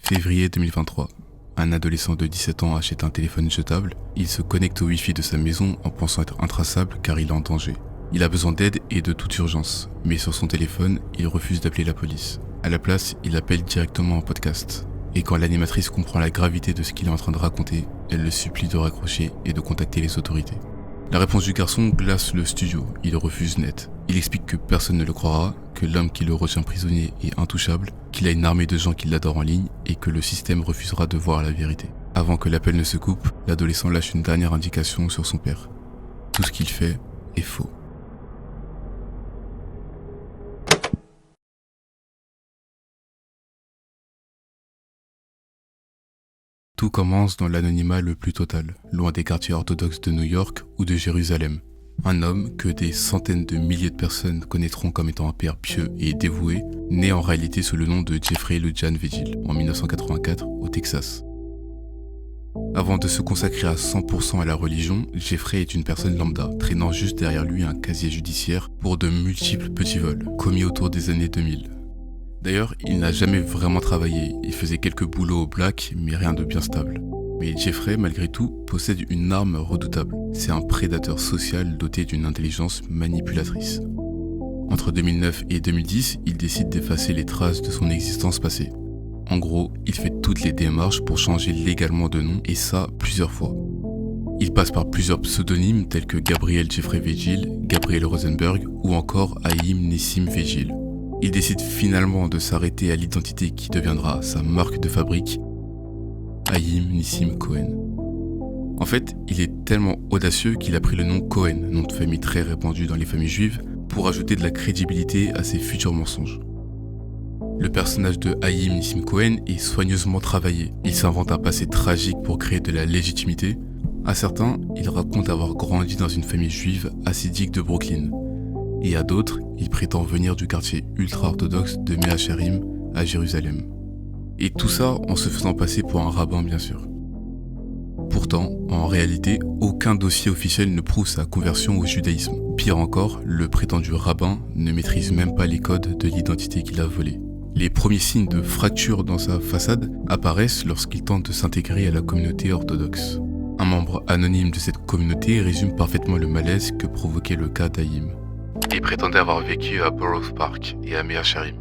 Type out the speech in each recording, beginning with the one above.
Février 2023. Un adolescent de 17 ans achète un téléphone jetable. Il se connecte au Wi-Fi de sa maison en pensant être intraçable car il est en danger. Il a besoin d'aide et de toute urgence, mais sur son téléphone, il refuse d'appeler la police. À la place, il appelle directement en podcast. Et quand l'animatrice comprend la gravité de ce qu'il est en train de raconter, elle le supplie de raccrocher et de contacter les autorités. La réponse du garçon glace le studio, il refuse net. Il explique que personne ne le croira, que l'homme qui le retient prisonnier est intouchable, qu'il a une armée de gens qui l'adorent en ligne et que le système refusera de voir la vérité. Avant que l'appel ne se coupe, l'adolescent lâche une dernière indication sur son père. Tout ce qu'il fait est faux. Tout commence dans l'anonymat le plus total, loin des quartiers orthodoxes de New York ou de Jérusalem. Un homme que des centaines de milliers de personnes connaîtront comme étant un père pieux et dévoué, né en réalité sous le nom de Jeffrey LeJan Vigil en 1984 au Texas. Avant de se consacrer à 100% à la religion, Jeffrey est une personne lambda, traînant juste derrière lui un casier judiciaire pour de multiples petits vols, commis autour des années 2000. D'ailleurs, il n'a jamais vraiment travaillé, il faisait quelques boulots au black, mais rien de bien stable. Mais Jeffrey, malgré tout, possède une arme redoutable. C'est un prédateur social doté d'une intelligence manipulatrice. Entre 2009 et 2010, il décide d'effacer les traces de son existence passée. En gros, il fait toutes les démarches pour changer légalement de nom, et ça plusieurs fois. Il passe par plusieurs pseudonymes tels que Gabriel Jeffrey Vigil, Gabriel Rosenberg ou encore Haïm Nissim Vigil. Il décide finalement de s'arrêter à l'identité qui deviendra sa marque de fabrique, Haïm Nissim Cohen. En fait, il est tellement audacieux qu'il a pris le nom Cohen, nom de famille très répandu dans les familles juives, pour ajouter de la crédibilité à ses futurs mensonges. Le personnage de Haïm Nissim Cohen est soigneusement travaillé. Il s'invente un passé tragique pour créer de la légitimité. À certains, il raconte avoir grandi dans une famille juive hassidique de Brooklyn. Et à d'autres, il prétend venir du quartier ultra-orthodoxe de Mea Shearim à Jérusalem. Et tout ça en se faisant passer pour un rabbin bien sûr. Pourtant, en réalité, aucun dossier officiel ne prouve sa conversion au judaïsme. Pire encore, le prétendu rabbin ne maîtrise même pas les codes de l'identité qu'il a volée. Les premiers signes de fracture dans sa façade apparaissent lorsqu'il tente de s'intégrer à la communauté orthodoxe. Un membre anonyme de cette communauté résume parfaitement le malaise que provoquait le cas d'Haïm. Il prétendait avoir vécu à Borough Park et à Mea Shearim.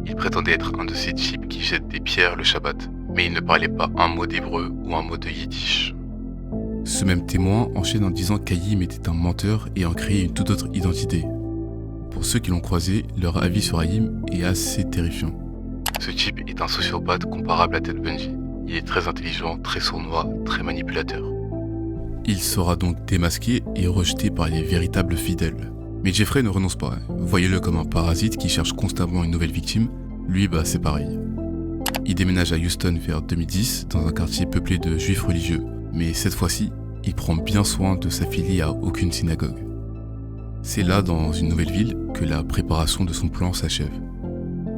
Il prétendait être un de ces types qui jettent des pierres le Shabbat, mais il ne parlait pas un mot d'hébreu ou un mot de yiddish. Ce même témoin enchaîne en disant qu'Haïm était un menteur et en créé une toute autre identité. Pour ceux qui l'ont croisé, leur avis sur Haïm est assez terrifiant. Ce type est un sociopathe comparable à Ted Bundy. Il est très intelligent, très sournois, très manipulateur. Il sera donc démasqué et rejeté par les véritables fidèles. Mais Jeffrey ne renonce pas. Voyez-le comme un parasite qui cherche constamment une nouvelle victime. Lui, c'est pareil. Il déménage à Houston vers 2010, dans un quartier peuplé de juifs religieux. Mais cette fois-ci, il prend bien soin de s'affilier à aucune synagogue. C'est là, dans une nouvelle ville, que la préparation de son plan s'achève.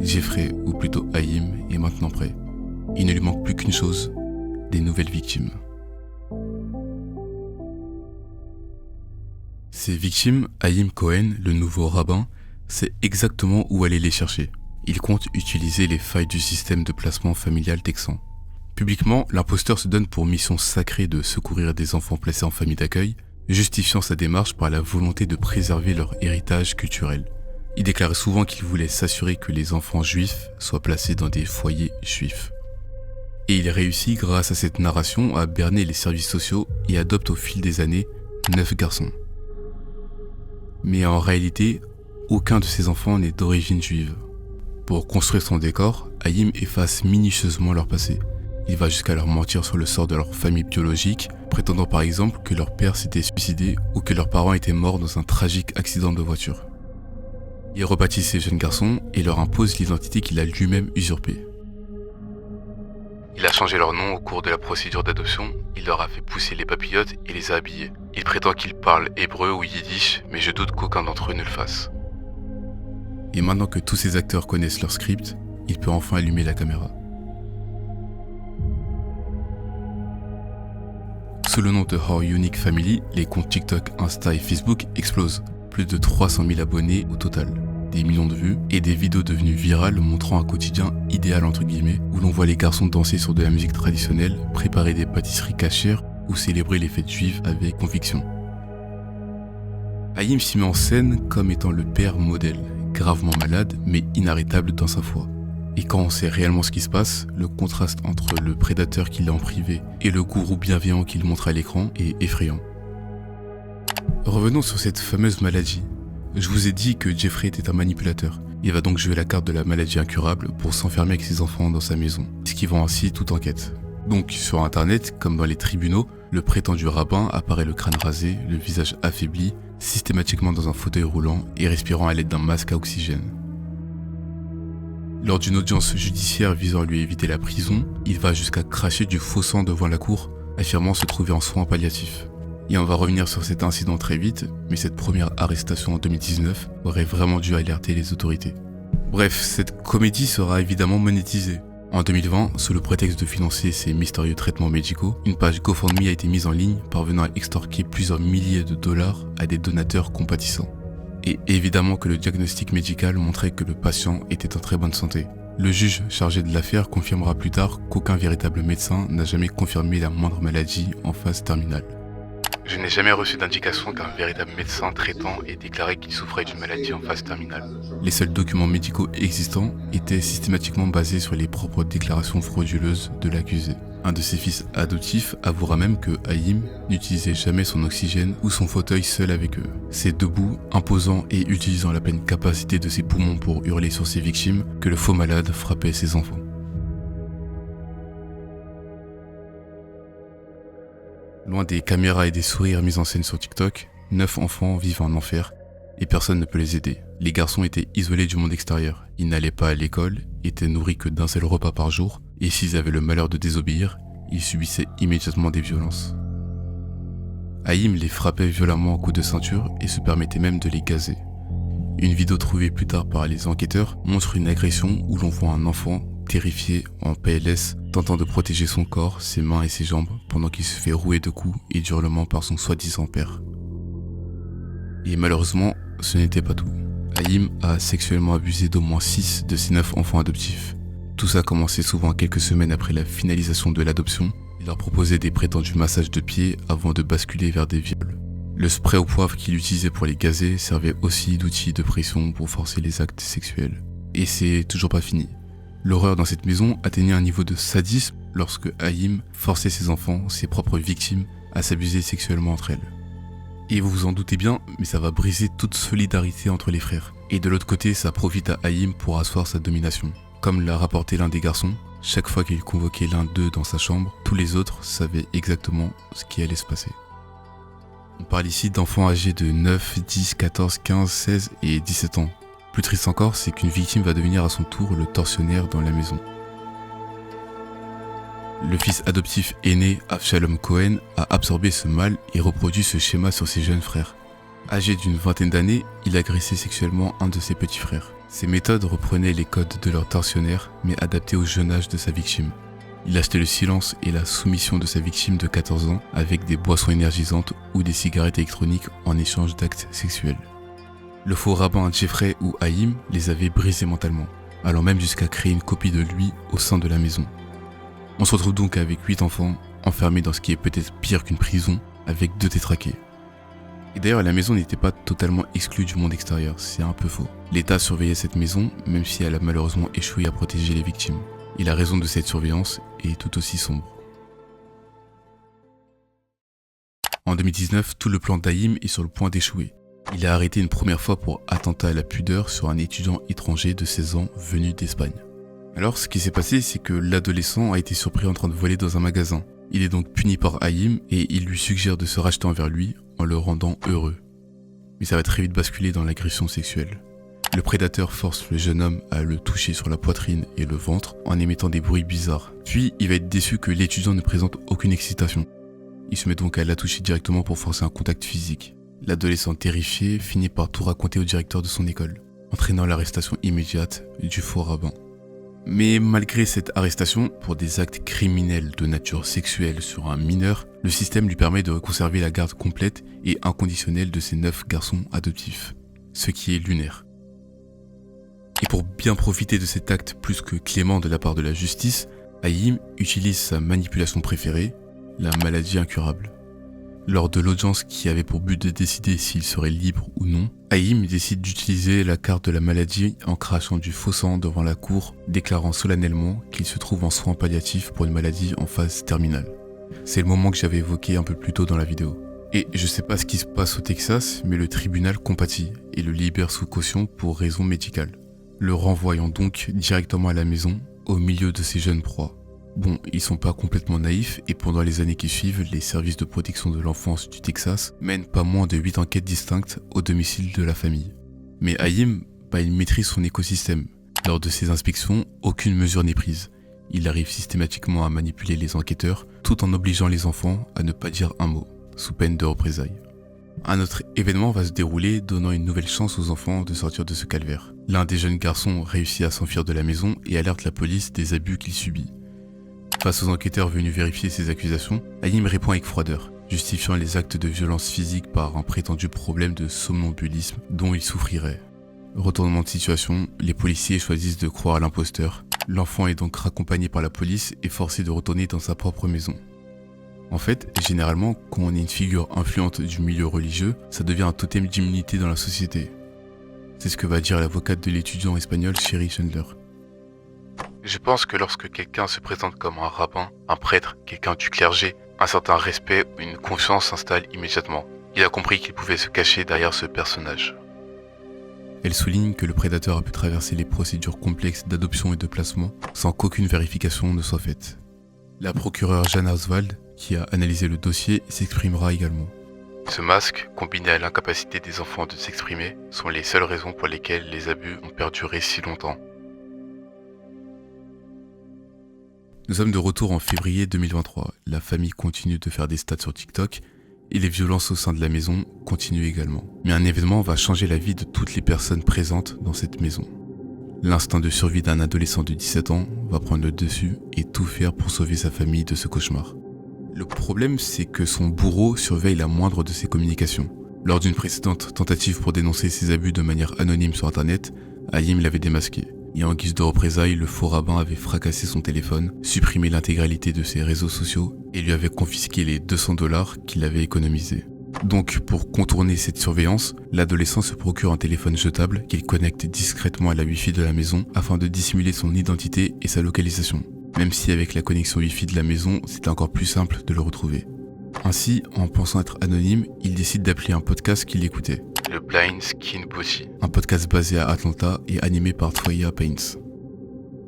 Jeffrey, ou plutôt Haïm, est maintenant prêt. Il ne lui manque plus qu'une chose, des nouvelles victimes. Ces victimes, Haïm Cohen, le nouveau rabbin, sait exactement où aller les chercher. Il compte utiliser les failles du système de placement familial texan. Publiquement, l'imposteur se donne pour mission sacrée de secourir des enfants placés en famille d'accueil, justifiant sa démarche par la volonté de préserver leur héritage culturel. Il déclarait souvent qu'il voulait s'assurer que les enfants juifs soient placés dans des foyers juifs. Et il réussit grâce à cette narration à berner les services sociaux et adopte au fil des années 9 garçons. Mais en réalité, aucun de ces enfants n'est d'origine juive. Pour construire son décor, Haïm efface minutieusement leur passé. Il va jusqu'à leur mentir sur le sort de leur famille biologique, prétendant par exemple que leur père s'était suicidé ou que leurs parents étaient morts dans un tragique accident de voiture. Il rebaptise ces jeunes garçons et leur impose l'identité qu'il a lui-même usurpée. Il a changé leur nom au cours de la procédure d'adoption, il leur a fait pousser les papillotes et les a habillés. Il prétend qu'ils parlent hébreu ou yiddish, mais je doute qu'aucun d'entre eux ne le fasse. Et maintenant que tous ces acteurs connaissent leur script, il peut enfin allumer la caméra. Sous le nom de Our Unique Family, les comptes TikTok, Insta et Facebook explosent. Plus de 300 000 abonnés au total. des millions de vues, et des vidéos devenues virales montrant un quotidien idéal entre guillemets, où l'on voit les garçons danser sur de la musique traditionnelle, préparer des pâtisseries cachères ou célébrer les fêtes juives avec conviction. Haïm s'y met en scène comme étant le père modèle, gravement malade mais inarrêtable dans sa foi. Et quand on sait réellement ce qui se passe, le contraste entre le prédateur qu'il est en privé et le gourou bienveillant qu'il montre à l'écran est effrayant. Revenons sur cette fameuse maladie. Je vous ai dit que Jeffrey était un manipulateur. Il va donc jouer la carte de la maladie incurable pour s'enfermer avec ses enfants dans sa maison, esquivant ainsi toute enquête. Donc sur internet, comme dans les tribunaux, le prétendu rabbin apparaît le crâne rasé, le visage affaibli, systématiquement dans un fauteuil roulant et respirant à l'aide d'un masque à oxygène. Lors d'une audience judiciaire visant à lui éviter la prison, il va jusqu'à cracher du faux sang devant la cour, affirmant se trouver en soins palliatifs. Et on va revenir sur cet incident très vite, mais cette première arrestation en 2019 aurait vraiment dû alerter les autorités. Bref, cette comédie sera évidemment monétisée. En 2020, sous le prétexte de financer ces mystérieux traitements médicaux, une page GoFundMe a été mise en ligne parvenant à extorquer plusieurs milliers de dollars à des donateurs compatissants. Et évidemment que le diagnostic médical montrait que le patient était en très bonne santé. Le juge chargé de l'affaire confirmera plus tard qu'aucun véritable médecin n'a jamais confirmé la moindre maladie en phase terminale. Je n'ai jamais reçu d'indication qu'un véritable médecin traitant ait déclaré qu'il souffrait d'une maladie en phase terminale. Les seuls documents médicaux existants étaient systématiquement basés sur les propres déclarations frauduleuses de l'accusé. Un de ses fils adoptifs avouera même que Haïm n'utilisait jamais son oxygène ou son fauteuil seul avec eux. C'est debout, imposant et utilisant la pleine capacité de ses poumons pour hurler sur ses victimes que le faux malade frappait ses enfants. Loin des caméras et des sourires mis en scène sur TikTok, 9 enfants vivent en enfer et personne ne peut les aider. Les garçons étaient isolés du monde extérieur, ils n'allaient pas à l'école, étaient nourris que d'un seul repas par jour, et s'ils avaient le malheur de désobéir, ils subissaient immédiatement des violences. Haïm les frappait violemment en coups de ceinture et se permettait même de les gazer. Une vidéo trouvée plus tard par les enquêteurs montre une agression où l'on voit un enfant terrifié en PLS tentant de protéger son corps, ses mains et ses jambes pendant qu'il se fait rouer de coups et d'hurlements par son soi-disant père. Et malheureusement, ce n'était pas tout. Haïm a sexuellement abusé d'au moins 6 de ses 9 enfants adoptifs. Tout ça commençait souvent quelques semaines après la finalisation de l'adoption. Il leur proposait des prétendus massages de pieds avant de basculer vers des viols. Le spray au poivre qu'il utilisait pour les gazer servait aussi d'outil de pression pour forcer les actes sexuels. Et c'est toujours pas fini. L'horreur dans cette maison atteignait un niveau de sadisme lorsque Haïm forçait ses enfants, ses propres victimes, à s'abuser sexuellement entre elles. Et vous vous en doutez bien, mais ça va briser toute solidarité entre les frères. Et de l'autre côté, ça profite à Haïm pour asseoir sa domination. Comme l'a rapporté l'un des garçons, chaque fois qu'il convoquait l'un d'eux dans sa chambre, tous les autres savaient exactement ce qui allait se passer. On parle ici d'enfants âgés de 9, 10, 14, 15, 16 et 17 ans. Plus triste encore, c'est qu'une victime va devenir à son tour le tortionnaire dans la maison. Le fils adoptif aîné, Avshalom Cohen, a absorbé ce mal et reproduit ce schéma sur ses jeunes frères. Âgé d'une vingtaine d'années, il agressait sexuellement un de ses petits frères. Ces méthodes reprenaient les codes de leur tortionnaire, mais adaptées au jeune âge de sa victime. Il achetait le silence et la soumission de sa victime de 14 ans avec des boissons énergisantes ou des cigarettes électroniques en échange d'actes sexuels. Le faux rabbin Jeffrey ou Haïm les avait brisés mentalement, allant même jusqu'à créer une copie de lui au sein de la maison. On se retrouve donc avec 8 enfants, enfermés dans ce qui est peut-être pire qu'une prison, avec 2 détraqués. Et d'ailleurs, la maison n'était pas totalement exclue du monde extérieur, c'est un peu faux. L'État surveillait cette maison, même si elle a malheureusement échoué à protéger les victimes. Et la raison de cette surveillance est tout aussi sombre. En 2019, tout le plan d'Haïm est sur le point d'échouer. Il est arrêté une première fois pour attentat à la pudeur sur un étudiant étranger de 16 ans venu d'Espagne. Alors, ce qui s'est passé, c'est que l'adolescent a été surpris en train de voler dans un magasin. Il est donc puni par Haïm et il lui suggère de se racheter envers lui en le rendant heureux. Mais ça va très vite basculer dans l'agression sexuelle. Le prédateur force le jeune homme à le toucher sur la poitrine et le ventre en émettant des bruits bizarres. Puis, il va être déçu que l'étudiant ne présente aucune excitation. Il se met donc à la toucher directement pour forcer un contact physique. L'adolescent terrifié finit par tout raconter au directeur de son école, entraînant l'arrestation immédiate du faux rabbin. Mais malgré cette arrestation, pour des actes criminels de nature sexuelle sur un mineur, le système lui permet de conserver la garde complète et inconditionnelle de ses 9 garçons adoptifs, ce qui est lunaire. Et pour bien profiter de cet acte plus que clément de la part de la justice, Haïm utilise sa manipulation préférée, la maladie incurable. Lors de l'audience qui avait pour but de décider s'il serait libre ou non, Haïm décide d'utiliser la carte de la maladie en crachant du faux sang devant la cour, déclarant solennellement qu'il se trouve en soins palliatifs pour une maladie en phase terminale. C'est le moment que j'avais évoqué un peu plus tôt dans la vidéo. Et je sais pas ce qui se passe au Texas, mais le tribunal compatit et le libère sous caution pour raison médicale, le renvoyant donc directement à la maison, au milieu de ses jeunes proies. Bon, ils sont pas complètement naïfs et pendant les années qui suivent, les services de protection de l'enfance du Texas mènent pas moins de 8 enquêtes distinctes au domicile de la famille. Mais Haïm, il maîtrise son écosystème. Lors de ses inspections, aucune mesure n'est prise. Il arrive systématiquement à manipuler les enquêteurs tout en obligeant les enfants à ne pas dire un mot, sous peine de représailles. Un autre événement va se dérouler, donnant une nouvelle chance aux enfants de sortir de ce calvaire. L'un des jeunes garçons réussit à s'enfuir de la maison et alerte la police des abus qu'il subit. Face aux enquêteurs venus vérifier ses accusations, Haïm répond avec froideur, justifiant les actes de violence physique par un prétendu problème de somnambulisme dont il souffrirait. Retournement de situation, les policiers choisissent de croire à l'imposteur. L'enfant est donc raccompagné par la police et forcé de retourner dans sa propre maison. En fait, généralement, quand on est une figure influente du milieu religieux, ça devient un totem d'immunité dans la société. C'est ce que va dire l'avocate de l'étudiant espagnol Sherry Chandler. Je pense que lorsque quelqu'un se présente comme un rabbin, un prêtre, quelqu'un du clergé, un certain respect ou une confiance s'installe immédiatement. Il a compris qu'il pouvait se cacher derrière ce personnage. Elle souligne que le prédateur a pu traverser les procédures complexes d'adoption et de placement sans qu'aucune vérification ne soit faite. La procureure Jeanne Oswald, qui a analysé le dossier, s'exprimera également. Ce masque, combiné à l'incapacité des enfants de s'exprimer, sont les seules raisons pour lesquelles les abus ont perduré si longtemps. Nous sommes de retour en février 2023. La famille continue de faire des stats sur TikTok et les violences au sein de la maison continuent également. Mais un événement va changer la vie de toutes les personnes présentes dans cette maison. L'instinct de survie d'un adolescent de 17 ans va prendre le dessus et tout faire pour sauver sa famille de ce cauchemar. Le problème, c'est que son bourreau surveille la moindre de ses communications. Lors d'une précédente tentative pour dénoncer ses abus de manière anonyme sur internet, Haïm l'avait démasqué. Et en guise de représailles, le faux rabbin avait fracassé son téléphone, supprimé l'intégralité de ses réseaux sociaux et lui avait confisqué les $200 qu'il avait économisés. Donc, pour contourner cette surveillance, l'adolescent se procure un téléphone jetable qu'il connecte discrètement à la Wi-Fi de la maison afin de dissimuler son identité et sa localisation. Même si avec la connexion Wi-Fi de la maison, c'était encore plus simple de le retrouver. Ainsi, en pensant être anonyme, il décide d'appeler un podcast qu'il écoutait, le Blind Skin Bossy, un podcast basé à Atlanta et animé par Toya Paints.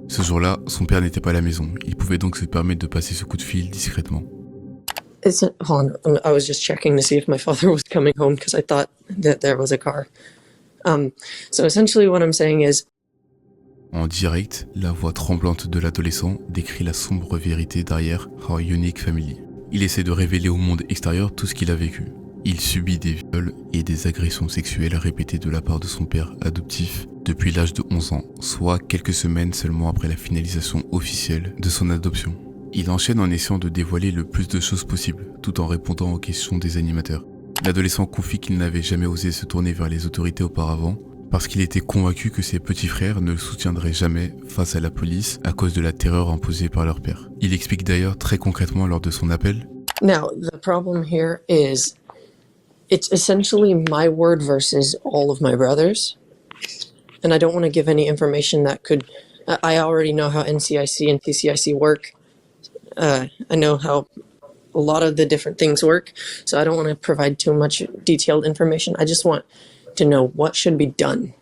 Ce jour-là, son père n'était pas à la maison, il pouvait donc se permettre de passer ce coup de fil discrètement. Hold on, I was just checking to see if my father was coming home because I thought that there was a car. So essentially what I'm saying is... En direct, la voix tremblante de l'adolescent décrit la sombre vérité derrière Our Unique Family. Il essaie de révéler au monde extérieur tout ce qu'il a vécu. Il subit des viols et des agressions sexuelles répétées de la part de son père adoptif depuis l'âge de 11 ans, soit quelques semaines seulement après la finalisation officielle de son adoption. Il enchaîne en essayant de dévoiler le plus de choses possible, tout en répondant aux questions des animateurs. L'adolescent confie qu'il n'avait jamais osé se tourner vers les autorités auparavant, parce qu'il était convaincu que ses petits frères ne le soutiendraient jamais face à la police à cause de la terreur imposée par leur père. Il explique d'ailleurs très concrètement lors de son appel. Now, the problem here is it's essentially my word versus all of my brothers. And I don't want to give any information that could... I already know how NCIC and PCIC work. I know how a lot of the different things work. So I don't want to provide too much detailed information. I just want to know what should be done.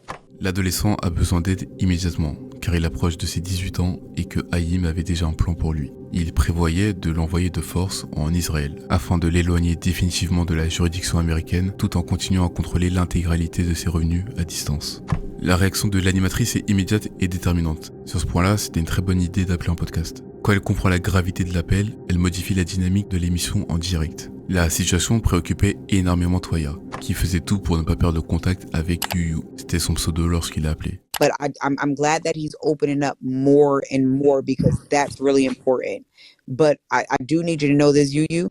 L'adolescent a besoin d'aide immédiatement, car il approche de ses 18 ans et que Haïm avait déjà un plan pour lui. Il prévoyait de l'envoyer de force en Israël, afin de l'éloigner définitivement de la juridiction américaine, tout en continuant à contrôler l'intégralité de ses revenus à distance. La réaction de l'animatrice est immédiate et déterminante. Sur ce point-là, c'était une très bonne idée d'appeler un podcast. Quand elle comprend la gravité de l'appel, elle modifie la dynamique de l'émission en direct. La situation préoccupait énormément Toya, qui faisait tout pour ne pas perdre contact avec Yuyu. C'était son pseudo lorsqu'il a appelé. But I'm glad that he's opening up more and more because that's really important. But I do need you to know this, Yuyu.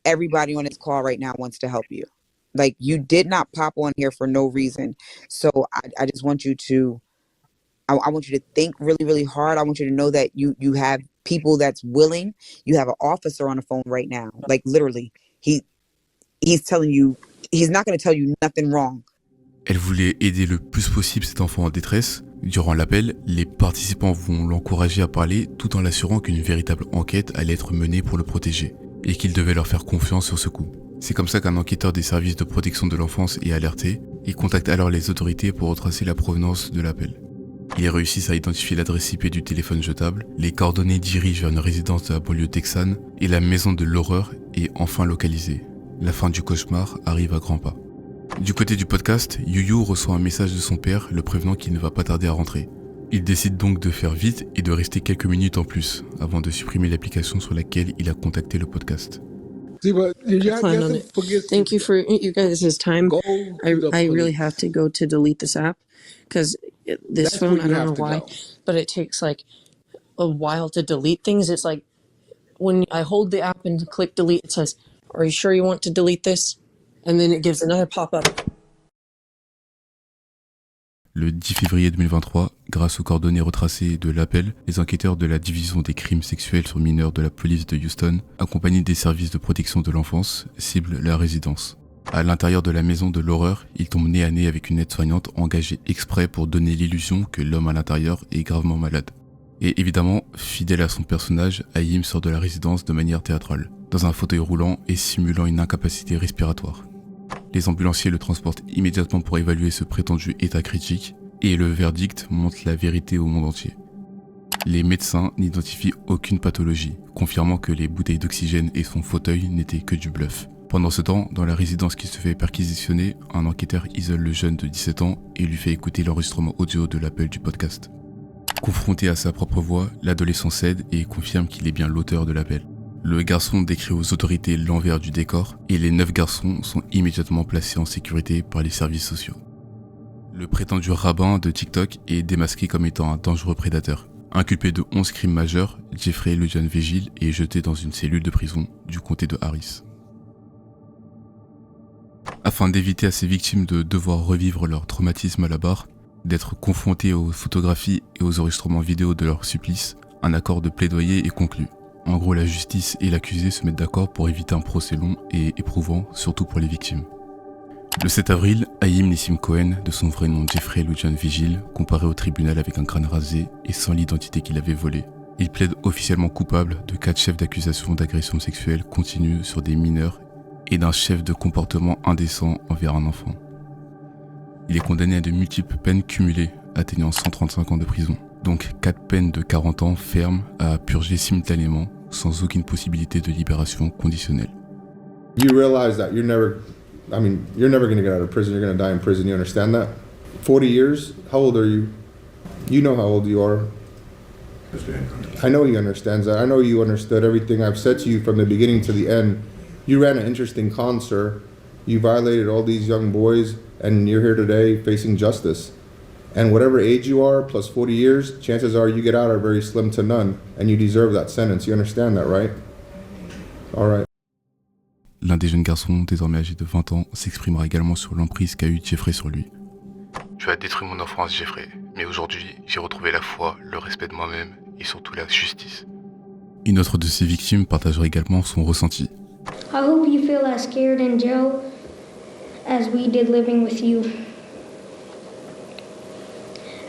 Everybody on this call right now wants to help you. Like, you did not pop on here for no reason. So I just want you to I want you to think really, really hard. I want you to know that you have people that's willing. You have an officer on the phone right now. Like literally, he's telling you, he's not going to tell you nothing wrong. Elle voulait aider le plus possible cet enfant en détresse. Durant l'appel, les participants vont l'encourager à parler tout en l'assurant qu'une véritable enquête allait être menée pour le protéger et qu'il devait leur faire confiance sur ce coup. C'est comme ça qu'un enquêteur des services de protection de l'enfance est alerté et contacte alors les autorités pour retracer la provenance de l'appel. Ils réussissent à identifier l'adresse IP du téléphone jetable, les coordonnées dirigent vers une résidence de la banlieue texane et la maison de l'horreur est enfin localisée. La fin du cauchemar arrive à grands pas. Du côté du podcast, Yuyu reçoit un message de son père le prévenant qu'il ne va pas tarder à rentrer. Il décide donc de faire vite et de rester quelques minutes en plus avant de supprimer l'application sur laquelle il a contacté le podcast. I plan on it. Thank you for you guys' time. I really have to go to delete this app because this phone, I don't know why, but it takes like a while to delete things. It's like when I hold the app and click delete, it says, "Are you sure you want to delete this?" And then it gives another pop-up. Le 10 février 2023, grâce aux coordonnées retracées de l'appel, les enquêteurs de la division des crimes sexuels sur mineurs de la police de Houston, accompagnés des services de protection de l'enfance, ciblent la résidence. À l'intérieur de la maison de l'horreur, ils tombent nez à nez avec une aide-soignante engagée exprès pour donner l'illusion que l'homme à l'intérieur est gravement malade. Et évidemment, fidèle à son personnage, Haïm sort de la résidence de manière théâtrale, dans un fauteuil roulant et simulant une incapacité respiratoire. Les ambulanciers le transportent immédiatement pour évaluer ce prétendu état critique et le verdict montre la vérité au monde entier. Les médecins n'identifient aucune pathologie, confirmant que les bouteilles d'oxygène et son fauteuil n'étaient que du bluff. Pendant ce temps, dans la résidence qui se fait perquisitionner, un enquêteur isole le jeune de 17 ans et lui fait écouter l'enregistrement audio de l'appel du podcast. Confronté à sa propre voix, l'adolescent cède et confirme qu'il est bien l'auteur de l'appel. Le garçon décrit aux autorités l'envers du décor et les 9 garçons sont immédiatement placés en sécurité par les services sociaux. Le prétendu rabbin de TikTok est démasqué comme étant un dangereux prédateur. Inculpé de 11 crimes majeurs, Jeffrey Lujan Vigil est jeté dans une cellule de prison du comté de Harris. Afin d'éviter à ses victimes de devoir revivre leur traumatisme à la barre, d'être confrontés aux photographies et aux enregistrements vidéo de leur supplice, un accord de plaidoyer est conclu. En gros, la justice et l'accusé se mettent d'accord pour éviter un procès long et éprouvant, surtout pour les victimes. Le 7 avril, Haïm Nissim Cohen, de son vrai nom Jeffrey Lujan Vigil, comparaît au tribunal avec un crâne rasé et sans l'identité qu'il avait volée. Il plaide officiellement coupable de 4 chefs d'accusation d'agression sexuelle continue sur des mineurs et d'un chef de comportement indécent envers un enfant. Il est condamné à de multiples peines cumulées, atteignant 135 ans de prison. Donc 4 peines de 40 ans fermes à purger simultanément, sans aucune possibilité de libération conditionnelle. You realize that you're never going to get out of prison. You're going to die in prison. You understand that? 40 years? How old are you? You know how old you are. I know he understands that. I know you understood everything I've said to you from the beginning to the end. You ran an interesting concert. You violated all these young boys, and you're here today facing justice. And whatever age you are, plus 40 years, chances are you get out are very slim to none, and you deserve that sentence. You understand that, right? All right. L'un des jeunes garçons, désormais âgé de 20 ans, s'exprimera également sur l'emprise qu'a eu Jeffrey sur lui. Tu as détruit mon enfance, Jeffrey, mais aujourd'hui, j'ai retrouvé la foi, le respect de moi-même et surtout la justice. Une autre de ses victimes partagera également son ressenti. I hope you feel as scared in jail as we did living with you.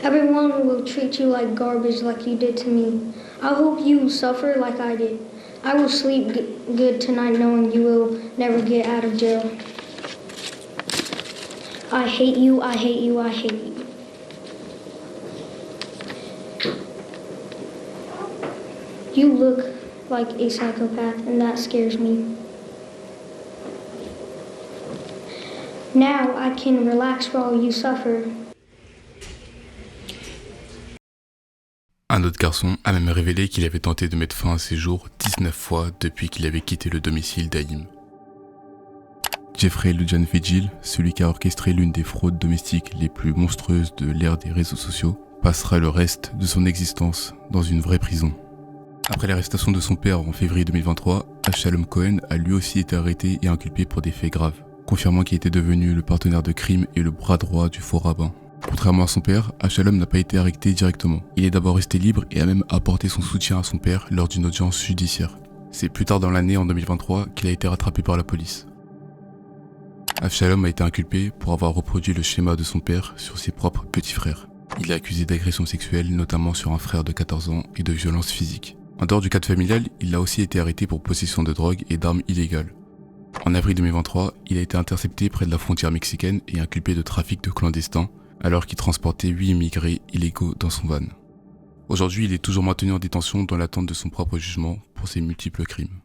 Everyone will treat you like garbage like you did to me. I hope you suffer like I did. I will sleep good tonight knowing you will never get out of jail. I hate you, I hate you, I hate you. You look like a psychopath and that scares me. Now I can relax while you suffer. Un autre garçon a même révélé qu'il avait tenté de mettre fin à ses jours 19 fois depuis qu'il avait quitté le domicile d'Haïm. Jeffrey Lujan Vigil, celui qui a orchestré l'une des fraudes domestiques les plus monstrueuses de l'ère des réseaux sociaux, passera le reste de son existence dans une vraie prison. Après l'arrestation de son père en février 2023, Shalom Cohen a lui aussi été arrêté et inculpé pour des faits graves, confirmant qu'il était devenu le partenaire de crime et le bras droit du faux rabbin. Contrairement à son père, Avshalom n'a pas été arrêté directement. Il est d'abord resté libre et a même apporté son soutien à son père lors d'une audience judiciaire. C'est plus tard dans l'année, en 2023, qu'il a été rattrapé par la police. Avshalom a été inculpé pour avoir reproduit le schéma de son père sur ses propres petits frères. Il est accusé d'agression sexuelle, notamment sur un frère de 14 ans, et de violence physique. En dehors du cadre familial, il a aussi été arrêté pour possession de drogue et d'armes illégales. En avril 2023, il a été intercepté près de la frontière mexicaine et inculpé de trafic de clandestins, alors qu'il transportait 8 immigrés illégaux dans son van. Aujourd'hui, il est toujours maintenu en détention dans l'attente de son propre jugement pour ses multiples crimes.